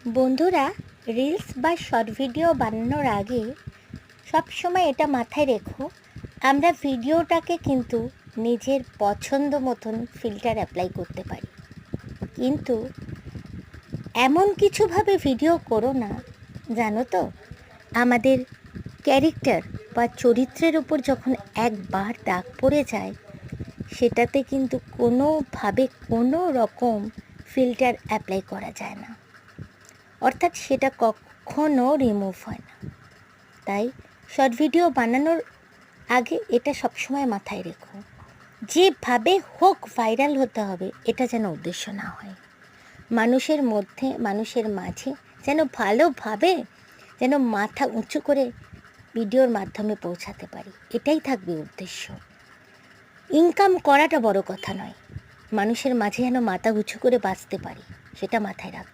বন্ধুরা, রিলস বা short video বানানোর আগে সবসময় এটা মাথায় রেখো, আমরা ভিডিওটাকে কিন্তু নিজের পছন্দ মতন ফিল্টার অ্যাপ্লাই করতে পারি, কিন্তু এমন কিছুভাবে ভিডিও করো না, জানো তো, আমাদের ক্যারেক্টার বা চরিত্রের উপর যখন একবার দাগ পড়ে যায়, সেটাতে কিন্তু কোনোভাবে কোনো রকম ফিল্টার অ্যাপ্লাই করা যায় না, অর্থাৎ সেটা কখনো রিমুভ হয় না। তাই শর্ট ভিডিও বানানোর আগে এটা সবসময় মাথায় রেখো, যেভাবে হোক ভাইরাল হতে হবে, এটা যেন উদ্দেশ্য না হয়। মানুষের মধ্যে, মানুষের মাঝে যেন ভালোভাবে, যেন মাথা উঁচু করে ভিডিওর মাধ্যমে পৌঁছাতে পারি, এটাই থাকবে উদ্দেশ্য। ইনকাম করাটা বড় কথা নয়, মানুষের মাঝে যেন মাথা উঁচু করে বাঁচতে পারি, সেটা মাথায় রাখ।